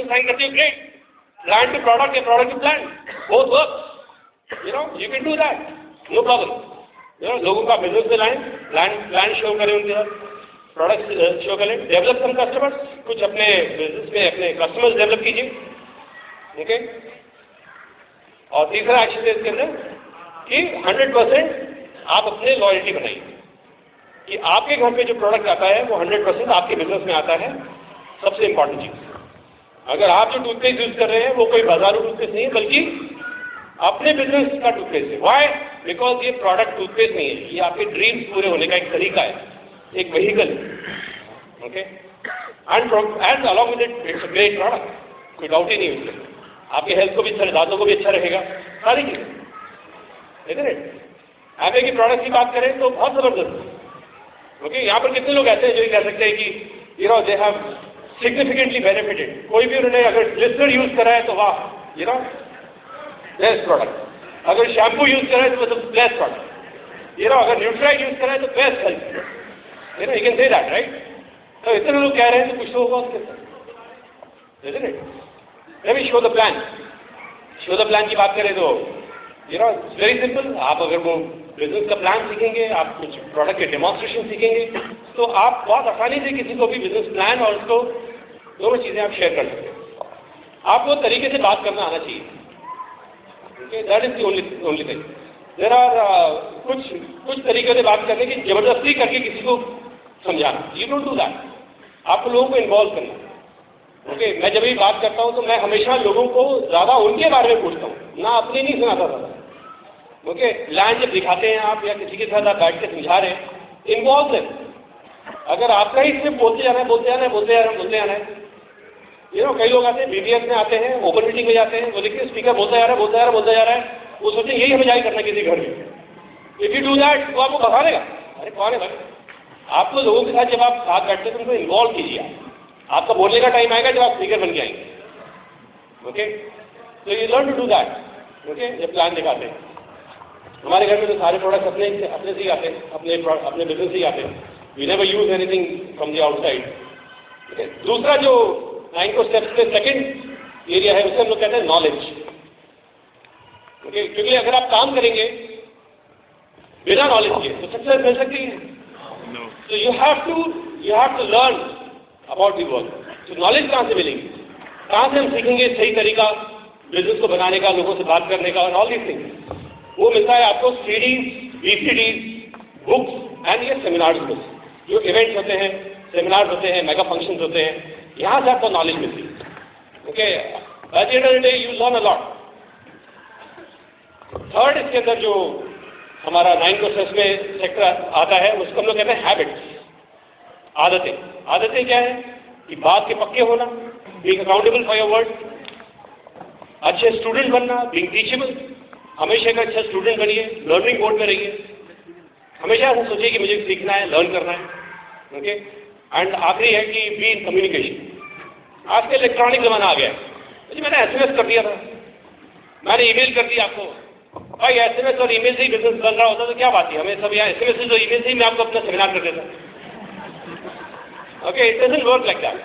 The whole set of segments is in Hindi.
एग्रीमेंट साइन करते हो, ग्रेट, प्लान टू प्रोडक्ट या product to plan, both work, you can do that, no problem. लोगों का बिजनेस में लाएं, प्लान शो करें, उनके साथ प्रोडक्ट शो करें, डेवलप सम कस्टमर्स, कुछ अपने बिजनेस में अपने कस्टमर्स डेवलप कीजिए, ओके। और तीसरा एक्शन है इसके अंदर कि 100% आप अपने लॉयल्टी बनाइए, कि आपके घर पे जो प्रोडक्ट आता है वो 100% आपके बिजनेस में आता है। सबसे इंपॉर्टेंट चीज, अगर आप जो टूथपेस्ट यूज कर रहे हैं वो कोई बाजारू टूथपेस्ट नहीं है, बल्कि अपने बिजनेस का टूथपेस्ट है। व्हाई? बिकॉज ये प्रोडक्ट टूथपेस्ट नहीं है, ये आपके ड्रीम्स पूरे होने का एक तरीका है, एक vehicle, okay. And along with it it's a great product, कोई डाउट ही नहीं है उसमें। आपके हेल्थ को भी अच्छा, दांतों को भी अच्छा रहेगा, सारी चीजें, इधर एपल की प्रोडक्ट की बात करें तो बहुत जबरदस्त, ओके। यहाँ पर कितने लोग ऐसे हैं जो ये कह सकते हैं कि दे हैव सिग्निफिकेंटली बेनिफिटेड, कोई भी उन्होंने अगर ग्लिसरीन यूज करा है तो वाह, बेस्ट प्रोडक्ट, अगर शैम्पू यूज करा है तो मतलब बेस्ट प्रोडक्ट, अगर न्यूट्राइट यूज करा है तो best health, you can say that, right. तो इतने लोग कह रहे हैं तो कुछ तो होगा उसके अंदर, isn't it? Let me show the plan. Show the plan की बात करें तो इट्स वेरी सिंपल। आप अगर वो बिजनेस का प्लान सीखेंगे, आप कुछ प्रोडक्ट के डेमोन्स्ट्रेशन सीखेंगे, तो आप बहुत आसानी से किसी को भी बिजनेस प्लान और उसको दोनों चीज़ें आप शेयर कर सकते हैं। आपको तरीके से बात करना आना चाहिए, okay, that is the only thing. There are कुछ तरीके से बात करने की, जबरदस्ती करके किसी को समझाना, यू डोंट डू दैट। आपको लोगों को इन्वॉल्व करना, ओके। मैं जब भी बात करता हूँ तो मैं हमेशा लोगों को ज़्यादा उनके बारे में पूछता हूँ, ना अपनी नहीं सुनाता था, ओके। प्लान जब दिखाते हैं आप या किसी के साथ आप बैठ के समझा रहे हैं, इन्वॉल्व है। अगर आपका ही सिर्फ बोलते जाना है, कई लोग आते हैं बीबीएस में आते हैं, ओपन मीटिंग में जाते हैं, वो देखिए स्पीकर बोलता जा रहा है, वो सोचते यही हमें जारी करना किसी घर में। इफ यू डू दैट तो आपको भगा देगा, अरे कौन है भाई। आपको लोगों के साथ जब आप साथ बैठते हैं तो उनको इन्वॉल्व कीजिए। आपका बोलने का टाइम आएगा जब आप स्पीकर बन के आएंगे, ओके। तो you learn to do that, okay. जब प्लान दिखाते हैं, हमारे घर में तो सारे प्रोडक्ट्स अपने से ही आते हैं, अपने बिजनेस से ही आते हैं। We never use anything from the outside, okay. दूसरा जो 9 स्टेप्स में सेकंड एरिया है उसे हम लोग कहते हैं नॉलेज, ओके। क्योंकि अगर आप काम करेंगे बिना नॉलेज के तो सक्सेस मिल सकती है। तो you have to learn about the work. तो नॉलेज कहाँ से मिलेगी, कहाँ से हम सीखेंगे सही तरीका बिजनेस को बनाने का, लोगों से बात करने का, और ऑल दीज थिंग्स। वो मिलता है आपको सीडीज, बीसीडीज, बुक्स एंड ये सेमिनार्स में, जो इवेंट्स होते हैं, सेमिनार्स होते हैं, मेगा फंक्शंस होते हैं, यहाँ से आपको नॉलेज मिलती है, okay. By the end of the day you learn a lot. Third इसके अंदर जो हमारा 9 प्रोसेस में सेक्टर आता है उसको हम लोग कहते हैं हैबिट्स, आदतें क्या है कि बात के पक्के होना, being accountable for your word, अच्छे स्टूडेंट बनना, बीइंग टीचेबल, हमेशा एक अच्छा स्टूडेंट बनिए, लर्निंग मोड में रहिए, हमेशा ऐसा सोचिए कि मुझे सीखना है, लर्न करना है, ओके। एंड आखिरी है कि बी इन कम्युनिकेशन। आज के इलेक्ट्रॉनिक जमाना आ गया है, मुझे मैंने एसएमएस कर दिया था, मैंने ईमेल कर दिया आपको, भाई एसएमएस और ईमेल से ही बिजनेस बन रहा होता तो क्या बात है, हमें सब यहाँ एसएमएस से तो ईमेल से ही मैं आपको अपना सेमिनार कर देता, okay. It doesn't work like that.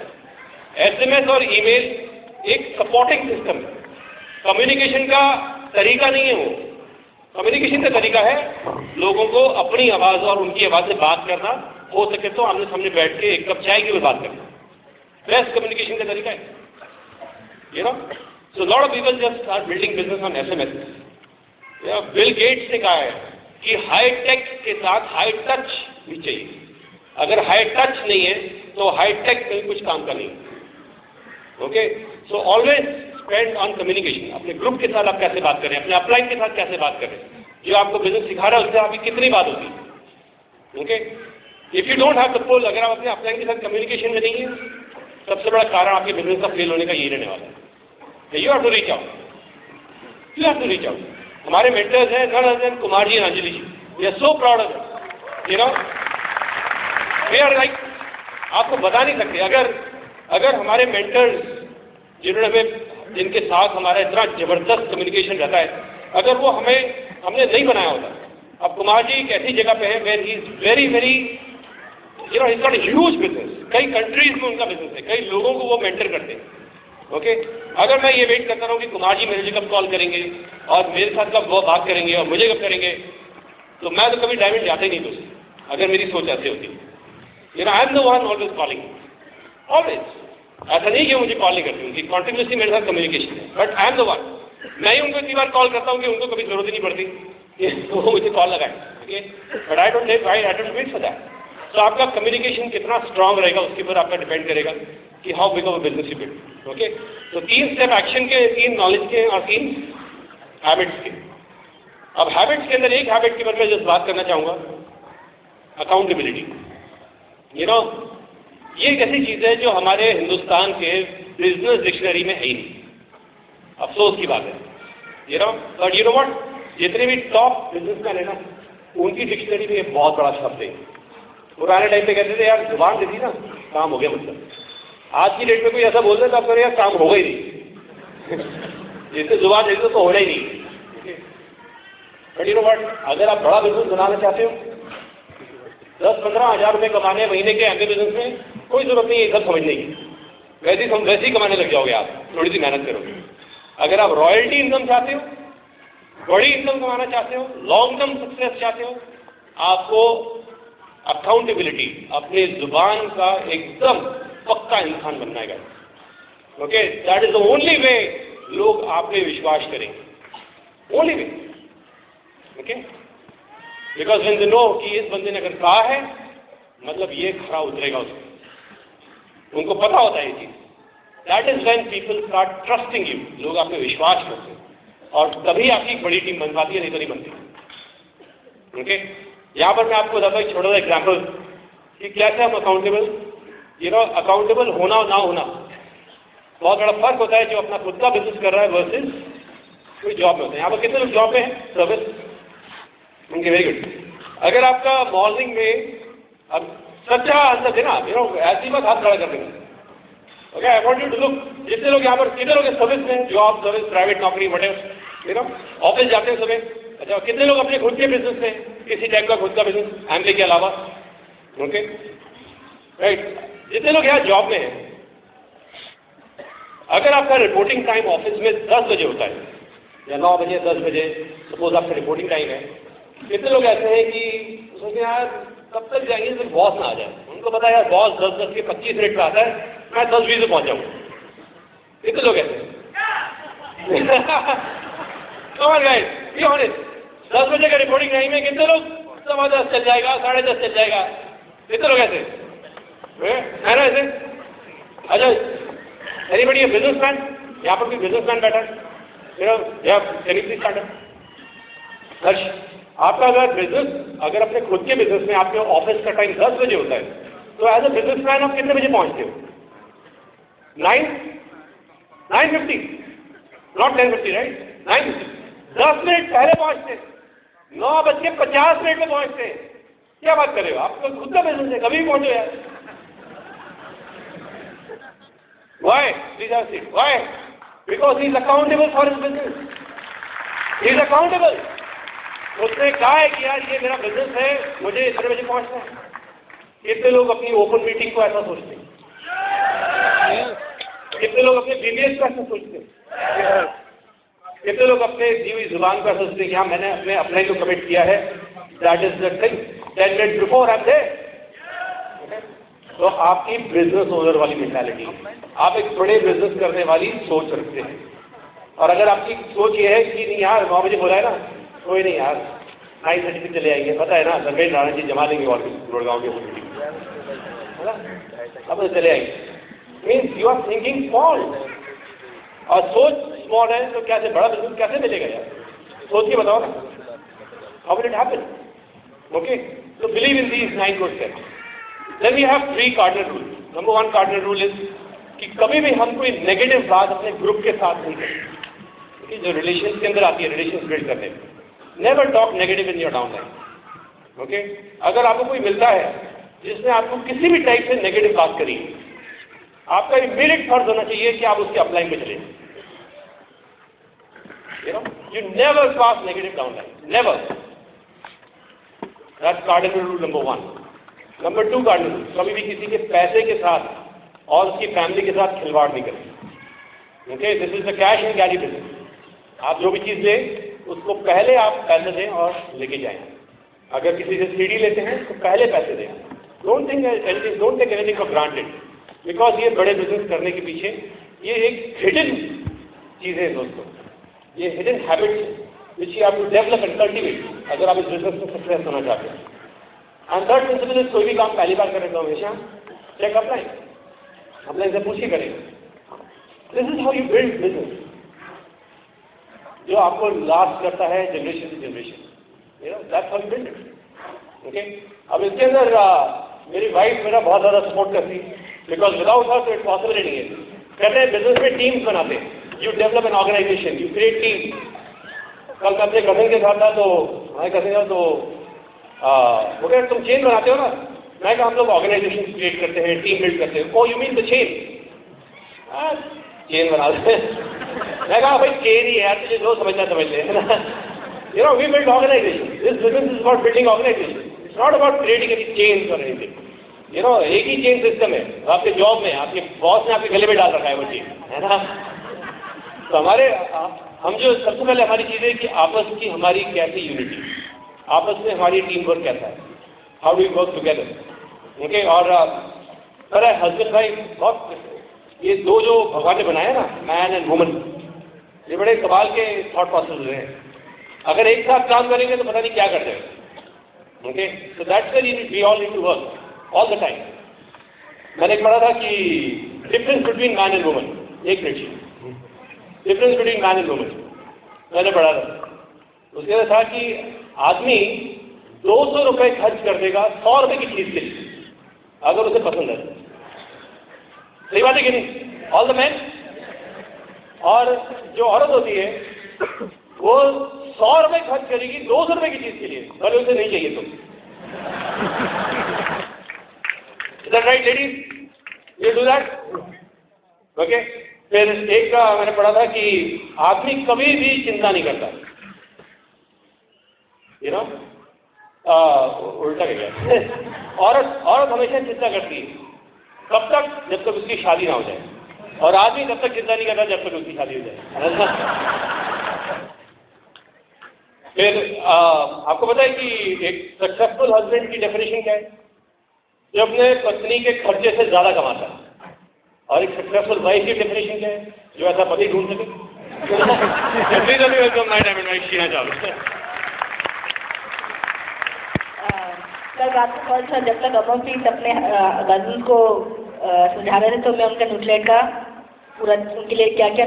SMS और ईमेल एक सपोर्टिंग सिस्टम है, कम्युनिकेशन का तरीका नहीं है। वो कम्युनिकेशन का तरीका है लोगों को अपनी आवाज़ और उनकी आवाज़ से बात करना, हो सके तो आमने सामने बैठ के एक कप चाय की भी बात करना, बेस्ट कम्युनिकेशन का तरीका है, so lot of people just start building business on SMS. Bill Gates ने कहा है कि हाई टेक के साथ हाई टच भी चाहिए। अगर हाई टच नहीं है तो हाई टेक में कुछ काम का नहीं, okay. So always spend on communication. अपने ग्रुप के साथ आप कैसे बात करें, अपने अपलाइन के साथ कैसे बात करें, जो आपको बिजनेस सिखा रहा है उससे आपकी कितनी बात होती है, okay. If you don't have the pull, अगर आप अपने अपलाइन के साथ कम्युनिकेशन में नहीं है, सबसे बड़ा कारण आपके बिजनेस का फेल होने का यही रहने वाला है। You have to reach out, हमारे मेंटर्स हैं none other than Kumar ji and Anjali ji, we are so proud of them, we are like, आपको बता नहीं सकते। अगर हमारे मेंटर्स जिनके साथ हमारा इतना जबरदस्त कम्युनिकेशन रहता है, अगर वो हमने नहीं बनाया होता। अब कुमार जी एक ऐसी जगह पे है where he is very very is not huge business, कई कंट्रीज में उनका बिजनेस है, कई लोगों को वो मेंटर करते हैं, ओके अगर मैं ये वेट करता रहूँ कि कुमार जी मेरे लिए कब कॉल करेंगे और मेरे साथ कब वो बात करेंगे और मुझे कब करेंगे, तो मैं तो कभी डायमंड जाता ही नहीं दोस्त। अगर मेरी सोच ऐसे होती, I am the one always calling, always. ऐसा नहीं कि मुझे कॉल नहीं करती, उनकी कॉन्टिन्यूसली मेरे साथ कम्युनिकेशन है, but I am the one. मैं ही उनको इतनी बार कॉल करता हूँ कि उनको कभी जरूरत ही नहीं पड़ती कि वो मुझे कॉल लगाए। Okay but I don't wait for that. तो आपका कम्युनिकेशन कितना स्ट्रांग रहेगा उसके ऊपर आपका डिपेंड करेगा कि how big of a business you build. Okay तो 3 स्टेप एक्शन के, 3 नॉलेज के और 3 हैबिट्स के। अब हैबिट्स के अंदर एक हैबिट के बारे में जस्ट बात करना चाहूँगा, अकाउंटेबिलिटी। ये एक ऐसी चीज़ है जो हमारे हिंदुस्तान के बिजनेस डिक्शनरी में है ही नहीं, अफसोस की बात है। बट यू नो व्हाट, जितने भी टॉप बिजनेसमैन है ना, उनकी डिक्शनरी में ये बहुत बड़ा शब्द है। पुराने टाइम पे कहते थे यार जुबान दे दी ना काम हो गया, मतलब आज की डेट में कोई ऐसा बोल दे तो आप करें यार काम होगा ही नहीं जिससे जुबान दे दी तो होना ही नहीं। बट यू नो व्हाट, अगर आप बड़ा बिजनेस बनाना चाहते हो, 10-15 हज़ार रुपये कमाने महीने के एमबी बिजनेस में, कोई जरूरत नहीं है सब समझने की, वैसे ही कमाने लग जाओगे आप, थोड़ी सी मेहनत करोगे। अगर आप रॉयल्टी इनकम चाहते हो, बड़ी इनकम कमाना चाहते हो, लॉन्ग टर्म सक्सेस चाहते हो, आपको अकाउंटेबिलिटी, अपनी जुबान का एकदम पक्का इंसान बनना है। Okay that is the only way लोग आप पे विश्वास करेंगे, only way. Okay because when they know कि इस बंदे ने अगर कहा है मतलब ये खरा उतरेगा उसको, उनको पता होता है ये चीज। That is when people start trusting you, लोग आप पे विश्वास करते हैं और तभी आपकी एक बड़ी टीम बन पाती है, नहीं तो नहीं बनती। ओके यहाँ पर मैं आपको बताता हूँ एक छोटा सा एग्जाम्पल कि कैसे हम अकाउंटेबल होना और ना होना, बहुत बड़ा फर्क होता है। जो अपना खुद का बिजनेस कर रहा है वर्सेस कोई जॉब में होता है। यहाँ पर कितने लोग जॉब में हैं? Service, okay very good. अगर आपका मॉर्निंग में अब सच्चा आंसर देना, ऐसी बात हाथ खड़ा कर देना। Okay I want you to look, जितने लोग यहाँ पर कितने लोग सर्विस में, जॉब, सर्विस, प्राइवेट नौकरी, व्हाटएवर, ऑफिस जाते हैं सुबह। अच्छा कितने लोग अपने खुद के बिजनेस में, किसी टाइप का खुद का बिजनेस एमबी के अलावा? Okay right. जितने लोग यहाँ जॉब में हैं, अगर आपका रिपोर्टिंग टाइम ऑफिस में 10 बजे होता है या 9 बजे 10 बजे, सपोज आपका रिपोर्टिंग टाइम है, कितने लोग ऐसे हैं कि सोचते यार कब तक जाएंगे फिर बॉस ना आ जाए। उनको पता है यार बॉस 10 के 25 मिनट पे आता है, मैं 10-20 में पहुंच जाऊँ। कितने लोग ऐसे गाइस, 10 बजे का रिपोर्टिंग टाइम है, कितने लोग 10:15 चल जाएगा, 10:30 चल जाएगा, कितने लोग ऐसे है ना ऐसे? अच्छा एनीबडी बिजनेसमैन, यहाँ पर भी बिजनेसमैन बैठा है, हर्ष, आपका अगर बिजनेस, अगर अपने खुद के बिजनेस में आपके ऑफिस का टाइम 10 बजे होता है, तो एज अ बिजनेसमैन आप कितने बजे पहुंचते हो? 9:50, नॉट 10:50 राइट, 9:50, 10 मिनट पहले पहुंचते, 9:50 में पहुंचते। क्या बात कर रहे हो? आपका खुद का बिजनेस है, कभी भी पहुंचो यार। Why? Please have a seat. Why? Because he is accountable for his business. He is accountable. उसने कहा है कि यार ये मेरा बिजनेस है, मुझे इतने बजे पहुंचना है। कितने लोग अपनी ओपन मीटिंग को ऐसा सोचते हैं? कितने लोग अपने बीबीएस को ऐसा सोचते हैं? कितने लोग अपने दी हुई जुबान को ऐसा सोचते हैं कि हाँ मैंने अपने अपने को कमिट किया है, that is the thing, 10 minute before I am there. तो आपकी बिजनेस ओनर वाली मेंटालिटी, आप एक बड़े बिजनेस करने वाली सोच रखते हैं। और अगर आपकी सोच ये है कि नहीं यार 9 बजे बोला है ना, कोई नहीं यार 9:30 पे चले आएंगे, पता है ना धर्मेंद्र राणा जी जमा लेंगे और गुड़गांव के है ना, अब तो चले आएंगे। Means you are thinking small, और सोच स्मॉल है तो कैसे बड़ा बिजनेस कैसे मिलेगा यार? सोच के बताओ ना, how will it happen? Okay तो believe in these 9 good steps. Then we have 3 cardinal rules. Number 1 cardinal rule is कि कभी भी हम कोई नेगेटिव बात अपने ग्रुप के साथ नहीं करें, जो रिलेशन के अंदर आती है, रिलेशन बिल्ड करने में। Never talk negative in your downline. Okay अगर आपको कोई मिलता है जिसने आपको किसी भी टाइप से नेगेटिव बात करी, आपका इमीडिएट फर्ज होना चाहिए कि आप उसके अपलाइन में चले। You never pass negative downline, never. That's cardinal rule number 1। Number 2 cardinal, कभी भी किसी के पैसे के साथ और उसकी फैमिली के साथ खिलवाड़ नहीं करें। Okay, this is the cash and carry business. आप जो भी चीज़ लें उसको पहले आप पैसे दें और लेके जाएं। अगर किसी से सीढ़ी लेते हैं तो पहले पैसे दें। Don't take anything for granted, because ये बड़े बिजनेस करने के पीछे ये एक हिडन चीज़ें हैं दोस्तों, ये hidden habits which you have to develop and cultivate अगर आप इस बिजनेस में सक्सेस होना चाहते हैं। एंड थर्ड प्रिंसिपल इज, कोई भी काम पहली बार करें तो हमेशा चेक अपलाइन से पूछिए करें। This is how you build business, जो आपको लास्ट करता है generation to generation, you know, that's how you build it. Okay, अब इसके अंदर मेरी वाइफ मेरा बहुत ज़्यादा सपोर्ट करती है, बिकॉज विदाउट हर तो इट पॉसिबल ही नहीं है। कहते हैं बिजनेस में टीम्स बनाते हैं, you develop an organization, you create team. कल मैं अपने कजिन के साथ था, तो हमारे कजिन था, तो वो कह तुम चेन बनाते हो ना। मैं कहा हम लोग ऑर्गेनाइजेशन क्रिएट करते हैं, टीम बिल्ड करते हैं। Oh you mean the chain? Chain बनाते हैं। मैं कहा भाई चेन ही है यार, तुझे जो समझना समझ ले, है ना। You know, we build organization. This business is about building organization, it's not about creating any chains और एनीथिंग। यू नो, एक ही चेन सिस्टम है आपके जॉब में, आपके बॉस ने आपके गले में डाल रखा है वो चेन, है ना। तो हम जो सबसे पहले हमारी चीज़ है कि आपस की हमारी कैसी यूनिटी, आपस में हमारी टीम वर्क कैसा है, how do we work together. Okay, और पर हस्बैंड वाइफ बहुत, ये दो जो भगवान ने बनाया ना, मैन एंड वुमन, ये बड़े कमाल के थॉट प्रोसेस हैं। अगर एक साथ काम करेंगे तो पता नहीं क्या कर जाएगा। Okay, so that's the reason we all need to work all the time. मैंने पढ़ा था कि difference between man and woman, एक minute, difference between man and woman मैंने पढ़ा था। उसके अंदर था कि आदमी 200 रुपये खर्च कर देगा 100 रुपये की चीज़ के लिए, अगर उसे पसंद है। सही बात है कि नहीं? All the man. और जो औरत होती है वो 100 रुपये खर्च करेगी 200 रुपये की चीज़ के लिए, भले उसे नहीं चाहिए तो। Is that right ladies? You do that? Okay. फिर एक का मैंने पढ़ा था कि आदमी कभी भी चिंता नहीं करता, यू नो, उल्टा गया। औरत हमेशा चिंता करती है, कब तक? जब तक उसकी शादी ना हो जाए, और आदमी तब तक चिंता नहीं करता जब तक उसकी शादी हो जाए। फिर आपको पता है कि एक सक्सेसफुल हस्बैंड की डेफिनेशन क्या है? जो अपने पत्नी के खर्चे से ज़्यादा कमाता है। और एक सक्सेसफुल वाइफ की डेफिनेशन क्या है? जो ऐसा पति ढूंढ सके। कल रात को कॉल था, जब तक अमन प्रीत अपने गजल को सुझा रहे थे तो मैं उनका न्यूज़लेटर का पूरा उनके लिए क्या क्या